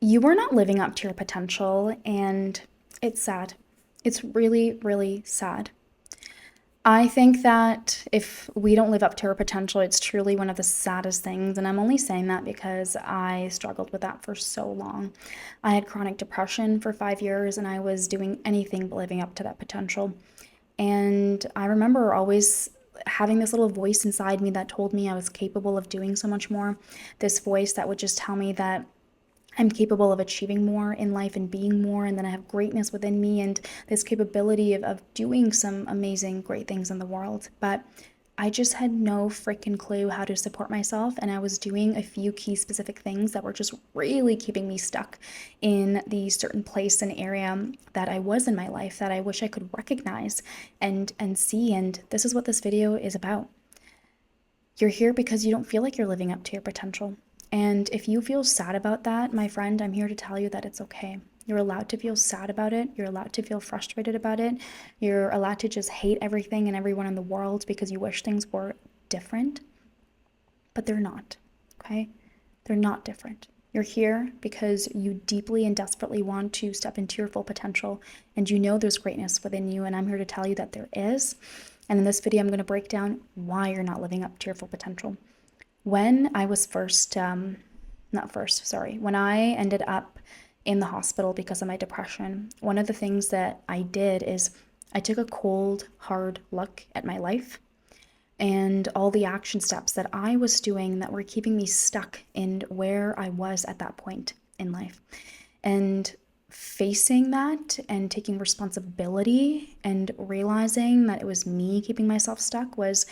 You are not living up to your potential, and it's sad. It's really, really sad. I think that if we don't live up to our potential, it's truly one of the saddest things. And I'm only saying that because I struggled with that for so long. I had chronic depression for 5 years, and I was doing anything but living up to that potential. And I remember always having this little voice inside me that told me I was capable of doing so much more. This voice that would just tell me that I'm capable of achieving more in life and being more, and then I have greatness within me and this capability of doing some amazing, great things in the world. But I just had no freaking clue how to support myself, and I was doing a few key specific things that were just really keeping me stuck in the certain place and area that I was in my life that I wish I could recognize and see. And this is what this video is about. You're here because you don't feel like you're living up to your potential. And if you feel sad about that, my friend, I'm here to tell you that it's okay. You're allowed to feel sad about it. You're allowed to feel frustrated about it. You're allowed to just hate everything and everyone in the world because you wish things were different. But they're not, okay? They're not different. You're here because you deeply and desperately want to step into your full potential, and you know there's greatness within you, and I'm here to tell you that there is. And in this video, I'm going to break down why you're not living up to your full potential. When I was when I ended up in the hospital because of my depression, one of the things that I did is I took a cold, hard look at my life and all the action steps that I was doing that were keeping me stuck in where I was at that point in life. And facing that and taking responsibility and realizing that it was me keeping myself stuck was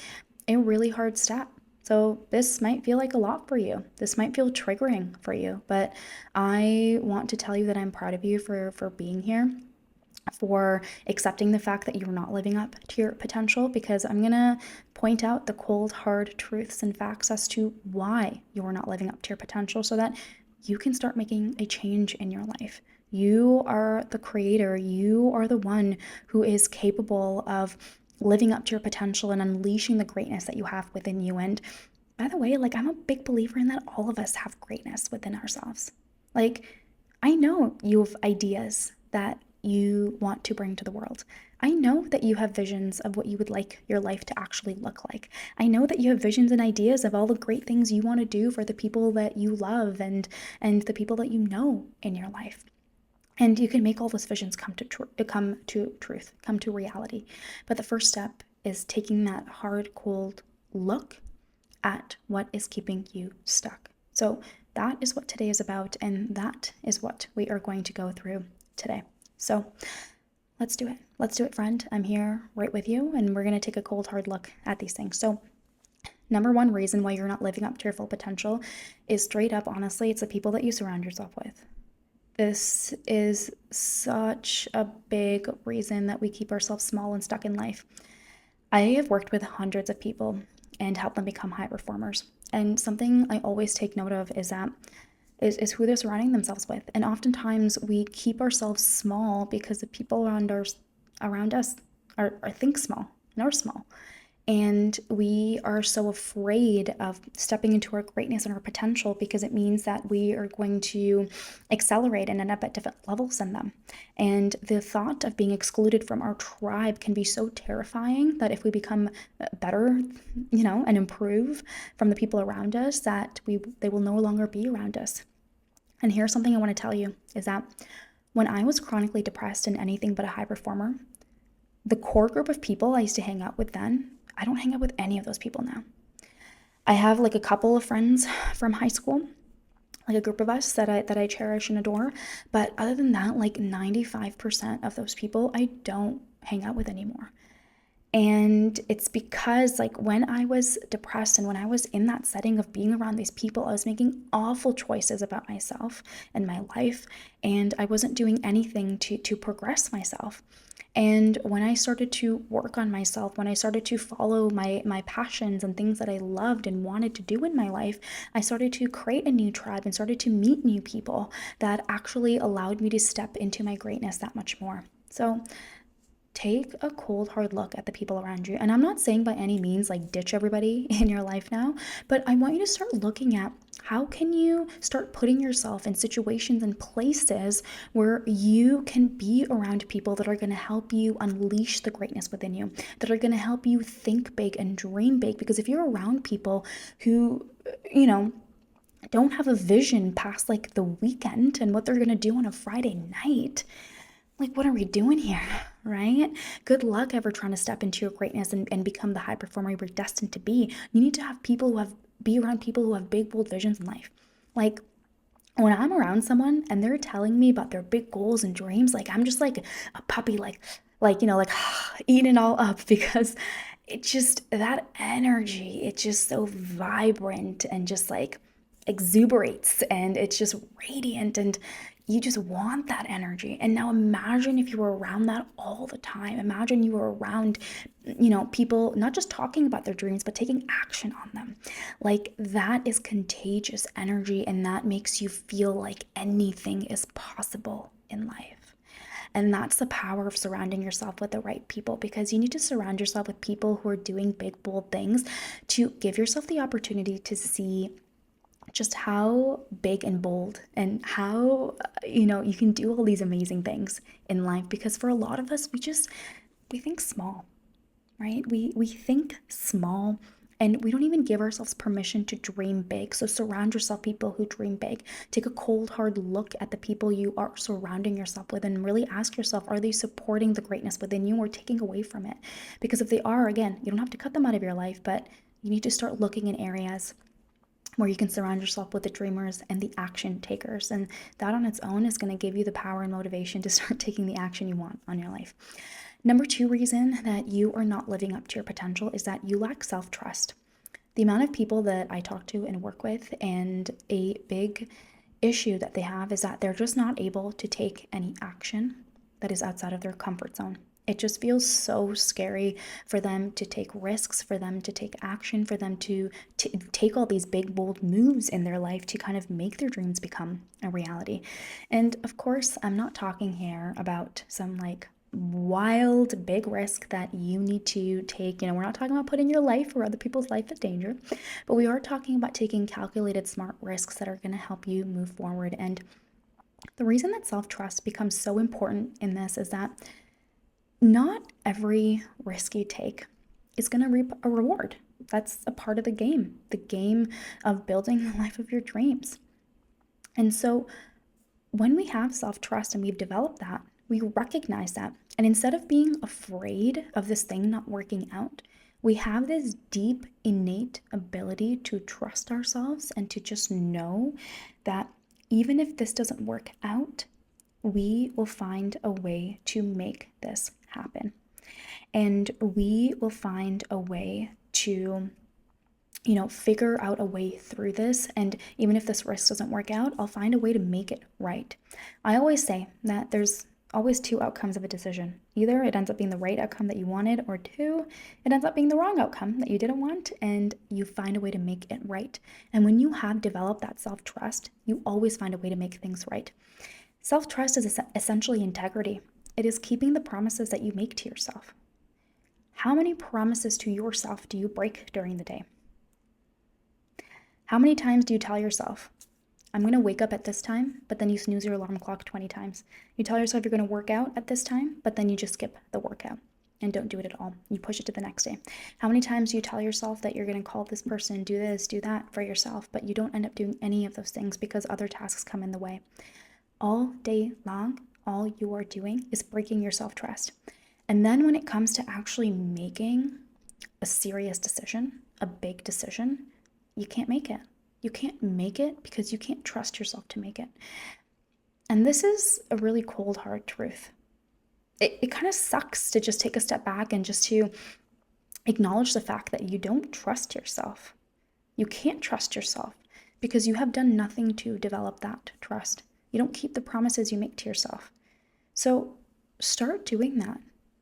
a really hard step. So this might feel like a lot for you. This might feel triggering for you, but I want to tell you that I'm proud of you for being here, for accepting the fact that you're not living up to your potential, because I'm going to point out the cold, hard truths and facts as to why you're not living up to your potential so that you can start making a change in your life. You are the creator. You are the one who is capable of living up to your potential and unleashing the greatness that you have within you. And by the way, I'm a big believer in that all of us have greatness within ourselves. I know you have ideas that you want to bring to the world. I know that you have visions of what you would like your life to actually look like. I know that you have visions and ideas of all the great things you want to do for the people that you love and the people that you know in your life. And you can make all those visions come to truth, come to reality. But the first step is taking that hard, cold look at what is keeping you stuck. So that is what today is about, and that is what we are going to go through today. So let's do it. Let's do it, friend. I'm here right with you, and we're going to take a cold, hard look at these things. So number one reason why you're not living up to your full potential is straight up, honestly, it's the people that you surround yourself with. This is such a big reason that we keep ourselves small and stuck in life. I have worked with hundreds of people and helped them become high performers. And something I always take note of is who they're surrounding themselves with. And oftentimes we keep ourselves small because the people around us are think small and are small. And we are so afraid of stepping into our greatness and our potential because it means that we are going to accelerate and end up at different levels than them. And the thought of being excluded from our tribe can be so terrifying that if we become better, and improve from the people around us, that they will no longer be around us. And here's something I want to tell you is that when I was chronically depressed and anything but a high performer, the core group of people I used to hang out with then, I don't hang out with any of those people now. I have a couple of friends from high school, a group of us that I cherish and adore. But other than that, 95% of those people I don't hang out with anymore. And it's because when I was depressed and when I was in that setting of being around these people, I was making awful choices about myself and my life, and I wasn't doing anything to progress myself. And when I started to work on myself, when I started to follow my passions and things that I loved and wanted to do in my life, I started to create a new tribe and started to meet new people that actually allowed me to step into my greatness that much more. So take a cold, hard look at the people around you. And I'm not saying by any means like ditch everybody in your life now, but I want you to start looking at how can you start putting yourself in situations and places where you can be around people that are going to help you unleash the greatness within you, that are going to help you think big and dream big. Because if you're around people who, you know, don't have a vision past like the weekend and what they're going to do on a Friday night, like, what are we doing here, right? Good luck ever trying to step into your greatness and become the high performer you're destined to be. You need to have people be around people who have big, bold visions in life. Like, when I'm around someone and they're telling me about their big goals and dreams, like, I'm just like a puppy, like eating it all up because it just, that energy, it's just so vibrant and just like exuberates and it's just radiant and you just want that energy. And now imagine if you were around that all the time. Imagine you were around, people not just talking about their dreams, but taking action on them. Like that is contagious energy and that makes you feel like anything is possible in life. And that's the power of surrounding yourself with the right people because you need to surround yourself with people who are doing big, bold things to give yourself the opportunity to see just how big and bold and how you can do all these amazing things in life because for a lot of us we think small, right? We think small and we don't even give ourselves permission to dream big. So surround yourself with people who dream big. Take a cold hard look at the people you are surrounding yourself with and really ask yourself, are they supporting the greatness within you or taking away from it? Because if they are, again, you don't have to cut them out of your life, but you need to start looking in areas where you can surround yourself with the dreamers and the action takers. And that on its own is going to give you the power and motivation to start taking the action you want on your life. Number 2 reason that you are not living up to your potential is that you lack self-trust. The amount of people that I talk to and work with, and a big issue that they have is that they're just not able to take any action that is outside of their comfort zone. It just feels so scary for them to take risks, for them to take action, for them to take all these big, bold moves in their life to kind of make their dreams become a reality. And of course, I'm not talking here about some like wild, big risk that you need to take. We're not talking about putting your life or other people's life in danger, but we are talking about taking calculated, smart risks that are going to help you move forward. And the reason that self-trust becomes so important in this is that not every risk you take is going to reap a reward. That's a part of the game of building the life of your dreams. And so when we have self-trust and we've developed that, we recognize that. And instead of being afraid of this thing not working out, we have this deep, innate ability to trust ourselves and to just know that even if this doesn't work out, we will find a way to make this happen. And we will find a way to, figure out a way through this. And even if this risk doesn't work out, I'll find a way to make it right. I always say that there's always 2 outcomes of a decision. Either it ends up being the right outcome that you wanted, or 2, it ends up being the wrong outcome that you didn't want, and you find a way to make it right. And when you have developed that self-trust, you always find a way to make things right. Self-trust is essentially integrity. It is keeping the promises that you make to yourself. How many promises to yourself do you break during the day? How many times do you tell yourself, I'm going to wake up at this time, but then you snooze your alarm clock 20 times? You tell yourself you're going to work out at this time, but then you just skip the workout and don't do it at all. You push it to the next day. How many times do you tell yourself that you're going to call this person, do this, do that for yourself, but you don't end up doing any of those things because other tasks come in the way? All day long, all you are doing is breaking your self-trust. And then when it comes to actually making a serious decision, a big decision, you can't make it. You can't make it because you can't trust yourself to make it. And this is a really cold, hard truth. It kind of sucks to just take a step back and just to acknowledge the fact that you don't trust yourself. You can't trust yourself because you have done nothing to develop that trust. You don't keep the promises you make to yourself. So start doing that.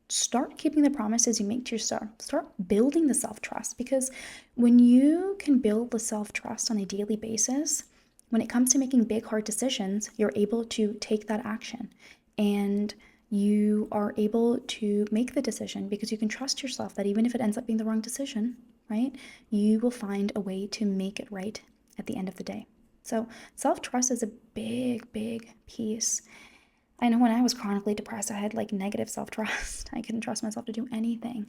Start keeping the promises you make to yourself. Start building the self-trust, because when you can build the self-trust on a daily basis, when it comes to making big, hard decisions, you're able to take that action and you are able to make the decision because you can trust yourself that even if it ends up being the wrong decision, right, you will find a way to make it right at the end of the day. So self-trust is a big, big piece. I know when I was chronically depressed, I had like negative self-trust. I couldn't trust myself to do anything.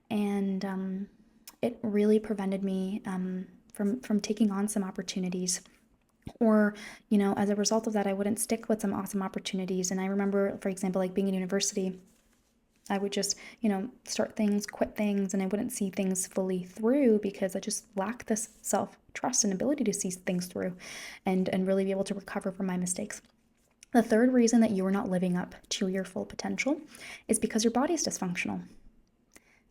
And it really prevented me from taking on some opportunities. Or, as a result of that, I wouldn't stick with some awesome opportunities. And I remember, for example, like being in university, I would just, start things, quit things, and I wouldn't see things fully through because I just lacked this self-trust and ability to see things through and really be able to recover from my mistakes. The third reason that you are not living up to your full potential is because your body is dysfunctional.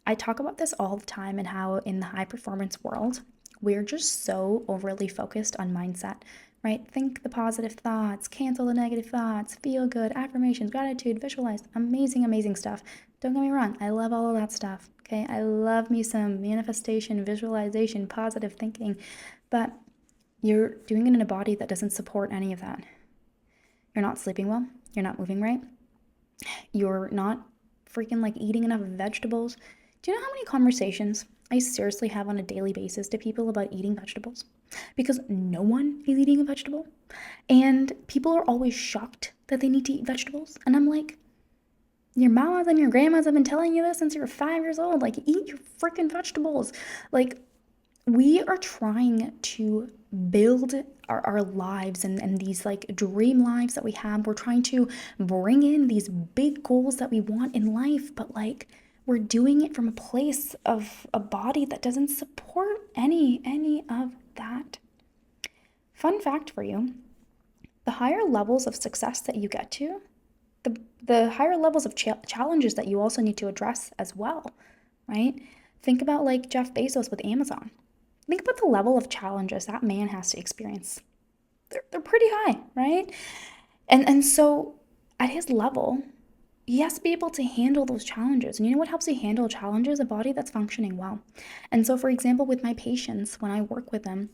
I talk about this all the time and how in the high performance world, we're just so overly focused on mindset, right? Think the positive thoughts, cancel the negative thoughts, feel good, affirmations, gratitude, visualize, amazing, amazing stuff. Don't get me wrong, I love all of that stuff, okay? I love me some manifestation, visualization, positive thinking, but you're doing it in a body that doesn't support any of that. You're not sleeping well, you're not moving right, you're not freaking like eating enough vegetables. Do you know how many conversations I seriously have on a daily basis to people about eating vegetables? Because no one is eating a vegetable. And people are always shocked that they need to eat vegetables. And I'm like, your mamas and your grandmas have been telling you this since you were 5 years old. Like, eat your freaking vegetables. Like, we are trying to build our lives and these like dream lives that we have. We're trying to bring in these big goals that we want in life, but like we're doing it from a place of a body that doesn't support any of that. Fun fact for you, the higher levels of success that you get to, the higher levels of challenges that you also need to address as well, right? Think about like Jeff Bezos with Amazon. Think about the level of challenges that man has to experience. They're pretty high, right? And so at his level, he has to be able to handle those challenges. And you know what helps you handle challenges? A body that's functioning well. And so, for example, with my patients, when I work with them,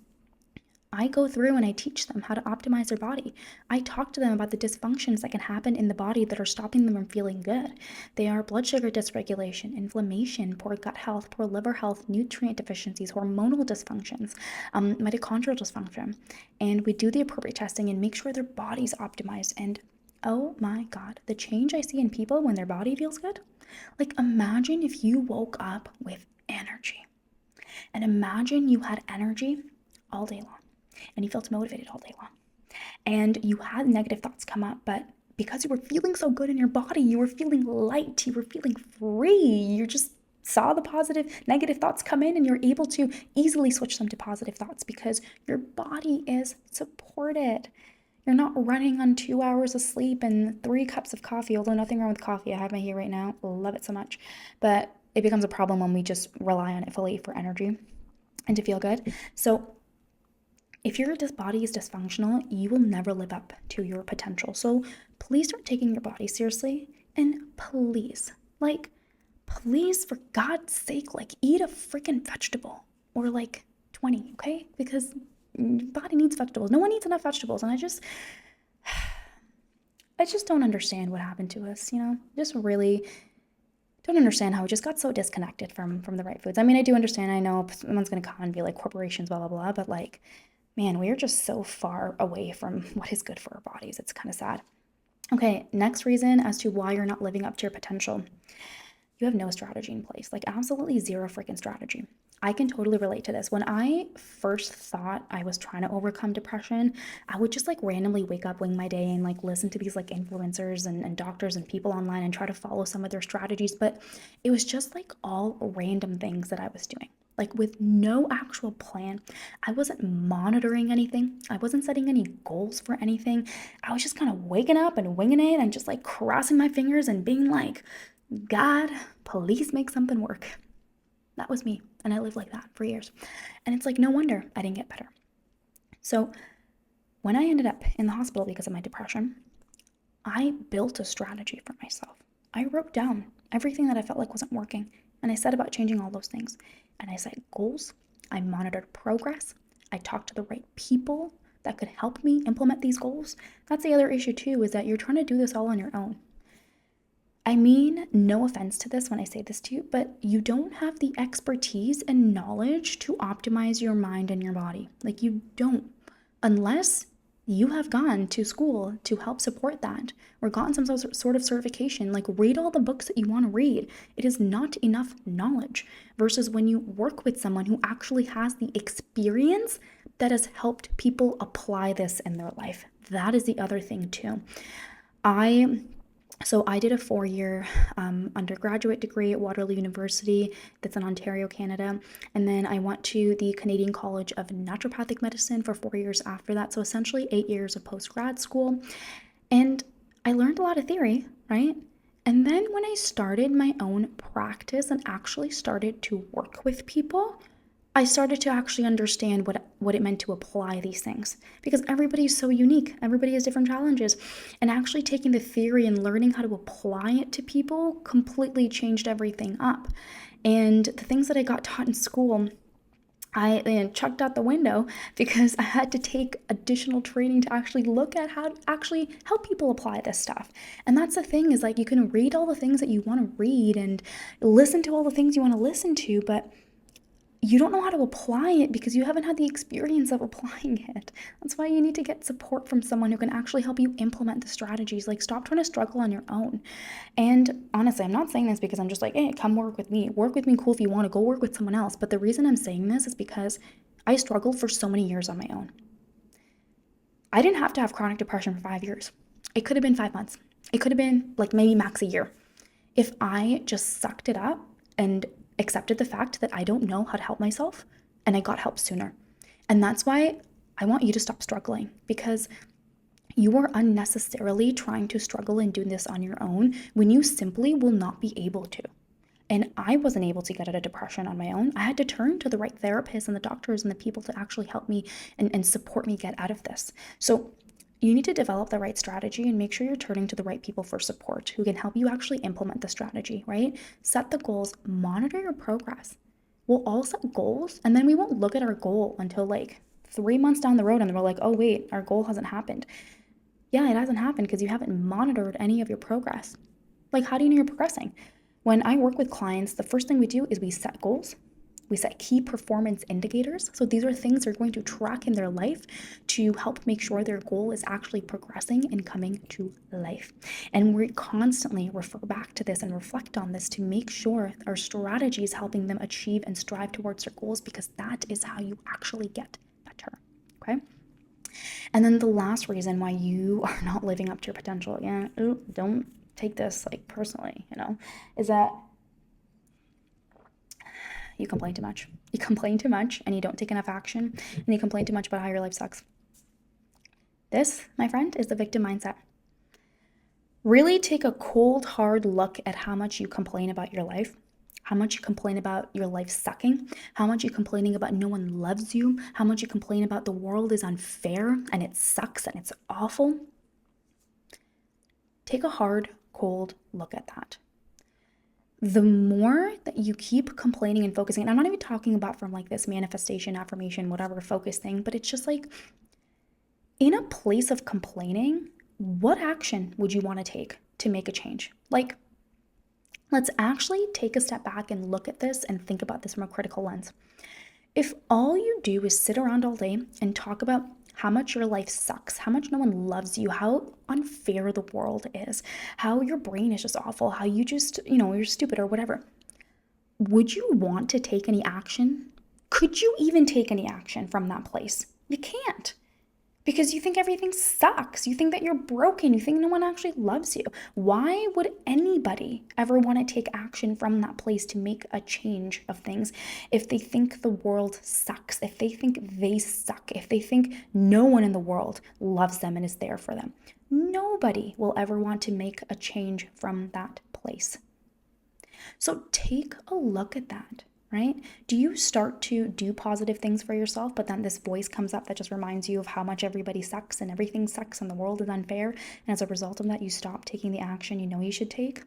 I go through and I teach them how to optimize their body. I talk to them about the dysfunctions that can happen in the body that are stopping them from feeling good. They are blood sugar dysregulation, inflammation, poor gut health, poor liver health, nutrient deficiencies, hormonal dysfunctions, mitochondrial dysfunction. And we do the appropriate testing and make sure their body's optimized. And oh my God, the change I see in people when their body feels good. Like, imagine if you woke up with energy. And imagine you had energy all day long and you felt motivated all day long. And you had negative thoughts come up, but because you were feeling so good in your body, you were feeling light, you were feeling free, you just saw the positive, negative thoughts come in and you're able to easily switch them to positive thoughts because your body is supported. You're not running on 2 hours of sleep and 3 cups of coffee, although nothing wrong with coffee. I have my here right now. Love it so much. But it becomes a problem when we just rely on it fully for energy and to feel good. So if your body is dysfunctional, you will never live up to your potential. So please start taking your body seriously. And please, for God's sake, eat a freaking vegetable or 20, okay? Because your body needs vegetables. No one eats enough vegetables. And I just don't understand what happened to us, Just really don't understand how we just got so disconnected from the right foods. I mean, I do understand. I know someone's going to come and be like corporations, blah, blah, blah. But man, we are just so far away from what is good for our bodies. It's kind of sad. Okay, next reason as to why you're not living up to your potential. You have no strategy in place, absolutely zero freaking strategy. I can totally relate to this. When I first thought I was trying to overcome depression, I would just randomly wake up, wing my day, and listen to these influencers and doctors and people online and try to follow some of their strategies. But it was just all random things that I was doing. With no actual plan. I wasn't monitoring anything. I wasn't setting any goals for anything. I was just kind of waking up and winging it and just crossing my fingers and being like, God, please make something work. That was me. And I lived like that for years. And it's no wonder I didn't get better. So when I ended up in the hospital because of my depression, I built a strategy for myself. I wrote down everything that I felt wasn't working. And I set about changing all those things. And I set goals. I monitored progress. I talked to the right people that could help me implement these goals. That's the other issue too, is that you're trying to do this all on your own. I mean, no offense to this when I say this to you, but you don't have the expertise and knowledge to optimize your mind and your body. Like, you don't, unless you have gone to school to help support that or gotten some sort of certification. Like, read all the books that you want to read. It is not enough knowledge versus when you work with someone who actually has the experience that has helped people apply this in their life. That is the other thing, too. I so I did a 4-year undergraduate degree at Waterloo University that's in Ontario, Canada. And then I went to the Canadian College of Naturopathic Medicine for 4 years after that. So essentially 8 years of post-grad school. And I learned a lot of theory, right? And then when I started my own practice and actually started to work with people, I started to actually understand what it meant to apply these things because everybody's so unique. Everybody has different challenges. And actually taking the theory and learning how to apply it to people completely changed everything up. And the things that I got taught in school, I chucked out the window because I had to take additional training to actually look at how to actually help people apply this stuff. And that's the thing is like you can read all the things that you want to read and listen to all the things you want to listen to, but you don't know how to apply it because you haven't had the experience of applying it. That's why you need to get support from someone who can actually help you implement the strategies. Like, stop trying to struggle on your own. And honestly, I'm not saying this because I'm just like, hey, come work with me. Work with me, cool if you want to go work with someone else. But the reason I'm saying this is because I struggled for so many years on my own. I didn't have to have chronic depression for 5 years. It could have been 5 months. It could have been like maybe max a year. If I just sucked it up and accepted the fact that I don't know how to help myself and I got help sooner. And that's why I want you to stop struggling because you are unnecessarily trying to struggle and do this on your own when you simply will not be able to. And I wasn't able to get out of depression on my own. I had to turn to the right therapists and the doctors and the people to actually help me and support me get out of this. So you need to develop the right strategy and make sure you're turning to the right people for support who can help you actually implement the strategy, right? Set the goals, monitor your progress. We'll all set goals and then we won't look at our goal until like 3 months down the road and we're like, oh, wait, our goal hasn't happened. Yeah, it hasn't happened because you haven't monitored any of your progress. Like, how do you know you're progressing? When I work with clients, the first thing we do is we set goals. We set key performance indicators. So these are things they're going to track in their life to help make sure their goal is actually progressing and coming to life. And we constantly refer back to this and reflect on this to make sure our strategy is helping them achieve and strive towards their goals because that is how you actually get better. Okay? And then the last reason why you are not living up to your potential, don't take this like personally, is that you complain too much. You complain too much and you don't take enough action and you complain too much about how your life sucks. This, my friend, is the victim mindset. Really take a cold, hard look at how much you complain about your life, how much you complain about your life sucking, how much you're complaining about no one loves you, how much you complain about the world is unfair and it sucks and it's awful. Take a hard, cold look at that. The more that you keep complaining and focusing, and I'm not even talking about from like this manifestation, affirmation, whatever focus thing, but it's just like in a place of complaining, what action would you want to take to make a change? Like, let's actually take a step back and look at this and think about this from a critical lens. If all you do is sit around all day and talk about how much your life sucks, how much no one loves you, how unfair the world is, how your brain is just awful, how you just, you're stupid or whatever. Would you want to take any action? Could you even take any action from that place? You can't. Because you think everything sucks. You think that you're broken. You think no one actually loves you. Why would anybody ever want to take action from that place to make a change of things if they think the world sucks, if they think they suck, if they think no one in the world loves them and is there for them? Nobody will ever want to make a change from that place. So take a look at that. Right? Do you start to do positive things for yourself, but then this voice comes up that just reminds you of how much everybody sucks and everything sucks and the world is unfair, and as a result of that, you stop taking the action you know you should take?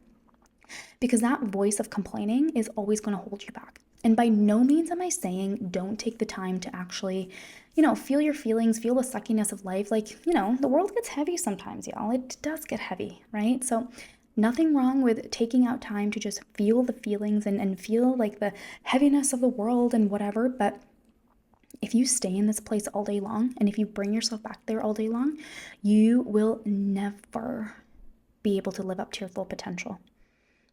Because that voice of complaining is always going to hold you back. And by no means am I saying don't take the time to actually, feel your feelings, feel the suckiness of life. Like, the world gets heavy sometimes, y'all. It does get heavy, right? So Nothing wrong with taking out time to just feel the feelings and feel like the heaviness of the world and whatever. But if you stay in this place all day long, and if you bring yourself back there all day long, you will never be able to live up to your full potential,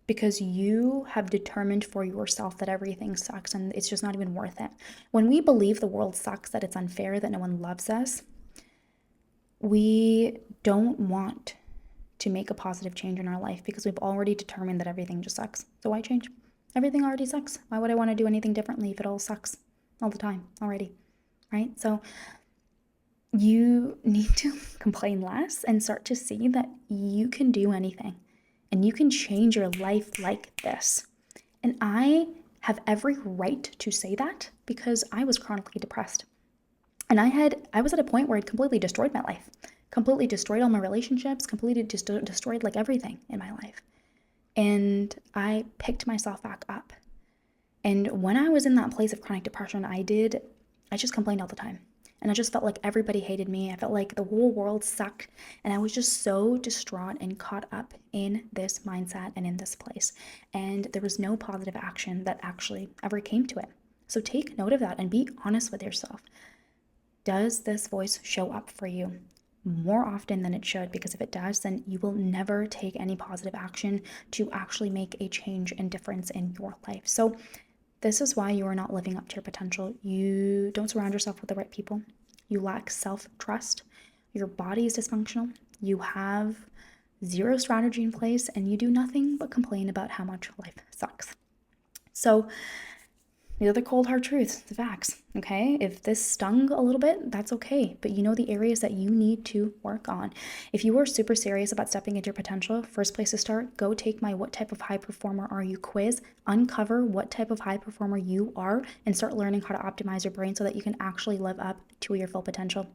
because you have determined for yourself that everything sucks and it's just not even worth it. When we believe the world sucks, that it's unfair, that no one loves us, we don't want to make a positive change in our life because we've already determined that everything just sucks. So why change? Everything already sucks. Why would I want to do anything differently if it all sucks all the time already, right? So you need to complain less and start to see that you can do anything and you can change your life like this. And I have every right to say that because I was chronically depressed. And I was at a point where I'd completely destroyed my life, completely destroyed all my relationships, completely destroyed like everything in my life. And I picked myself back up. And when I was in that place of chronic depression, I just complained all the time. And I just felt like everybody hated me. I felt like the whole world sucked. And I was just so distraught and caught up in this mindset and in this place. And there was no positive action that actually ever came to it. So take note of that and be honest with yourself. Does this voice show up for you more often than it should? Because if it does, then you will never take any positive action to actually make a change and difference in your life. So this is why you are not living up to your potential. You don't surround yourself with the right people. You lack self-trust. Your body is dysfunctional. You have zero strategy in place, and you do nothing but complain about how much life sucks. So these are the cold hard truths, the facts, okay? If this stung a little bit, that's okay. But you know the areas that you need to work on. If you are super serious about stepping into your potential, first place to start, go take my What Type of High Performer Are You quiz, uncover what type of high performer you are, and start learning how to optimize your brain so that you can actually live up to your full potential.